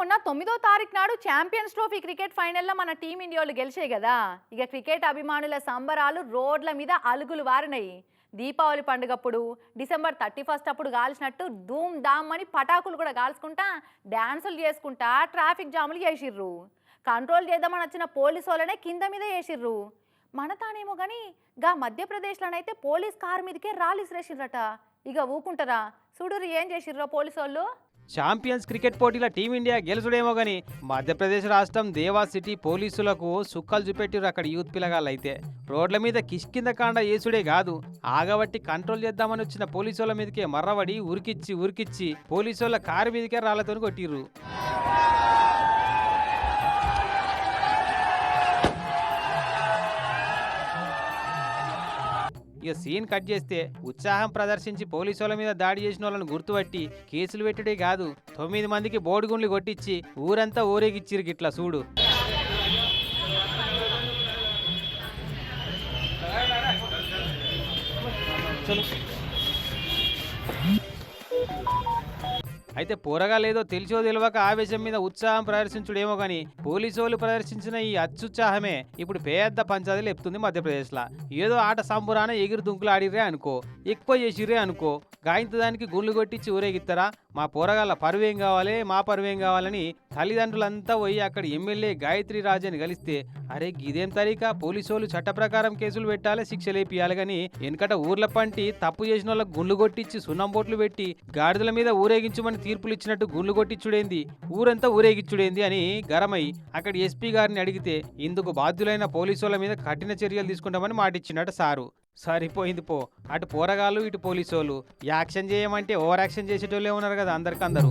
మొన్న 9వ తారీఖు నాడు ఛాంపియన్స్ ట్రోఫీ క్రికెట్ ఫైనల్లో మన టీమిండియాలు గెలిచాయి కదా. ఇక క్రికెట్ అభిమానుల సంబరాలు రోడ్ల మీద అలుగులు వారినాయి. దీపావళి పండుగప్పుడు డిసెంబర్ 31 అప్పుడు కాల్చినట్టు ధూమ్ ధామ్ అని పటాకులు కూడా కాల్చుకుంటా డ్యాన్సులు చేసుకుంటా ట్రాఫిక్ జాములు చేసిర్రు. కంట్రోల్ చేద్దామని వచ్చిన పోలీసు వాళ్ళనే కింద మీద చేసిర్రు. మన తానేమో కానీ గా మధ్యప్రదేశ్లోనైతే పోలీస్ కారు మీదకే రాలిసిరేసిర్రట. ఇక ఊకుంటారా? చూడురు ఏం చేసిర్రో పోలీసు వాళ్ళు. ఛాంపియన్స్ క్రికెట్ పోటీల టీమిండియా గెలుచుడేమో గాని మధ్యప్రదేశ్ రాష్ట్రం దేవాస్ సిటీ పోలీసులకు సుక్కలు చూపెట్టిరు అక్కడ యూత్ పిల్లగాళ్ళైతే. రోడ్ల మీద కిష్కింద కాండ ఏసుడే కాదు, ఆగబట్టి కంట్రోల్ చేద్దామని వచ్చిన పోలీసుల మీదకే మర్రబడి ఉరికిచ్చి పోలీసుల కారు మీదకే రాళ్లతో కొట్టిర్రు. ఇక సీన్ కట్ చేస్తే ఉత్సాహం ప్రదర్శించి పోలీసుల మీద దాడి చేసిన వాళ్ళని గుర్తుపట్టి కేసులు పెట్టుడే కాదు, 9 మందికి బోడిగుండ్లు కొట్టించి ఊరంతా ఊరేగిచ్చిరు గిట్లా చూడు. అయితే పోరగాలేదో తెలిసో తెలియక ఆవేశం మీద ఉత్సాహం ప్రదర్శించుడేమో గాని పోలీసు వాళ్ళు ప్రదర్శించిన ఈ అత్యుత్సాహమే ఇప్పుడు పెద్ద పంచాయతీ లేపుతుంది మధ్యప్రదేశ్లో. ఏదో ఆట సంబురాన ఎగిరి దుంకులు ఆడిరే అనుకో, ఎక్కువ చేసిరే అనుకో, గాయంత దానికి గుళ్ళు కొట్టించి ఊరేగిస్తారా? మా పోరగాళ్ళ పరువేం కావాలి, మా పరువేం కావాలని తల్లిదండ్రులంతా పోయి అక్కడ ఎమ్మెల్యే గాయత్రి రాజని కలిస్తే, అరే గిదేం తరీకా, పోలీసు వాళ్ళు చట్ట ప్రకారం కేసులు పెట్టాలి, శిక్షలేపియాలి గాని వెనకట ఊర్ల పంటి తప్పు చేసిన వాళ్ళకి గుండ్లు కొట్టించి సున్నం బొట్లు పెట్టి గాడిదల మీద ఊరేగించమని తీర్పులు ఇచ్చినట్టు గుండ్లు కొట్టించుడేంది, ఊరంతా ఊరేగించుడేంది అని గరమై అక్కడ ఎస్పీ గారిని అడిగితే ఇందుకు బాధ్యులైన పోలీసుల మీద కఠిన చర్యలు తీసుకుంటామని మాటిచ్చినట్టు సారు. సరిపోయింది పో, అటు పోరగాళ్ళు ఇటు పోలీసు వాళ్ళు యాక్షన్ చేయమంటే ఓవర్ యాక్షన్ చేసేటోళ్ళే ఉన్నారు కదా అందరికందరూ.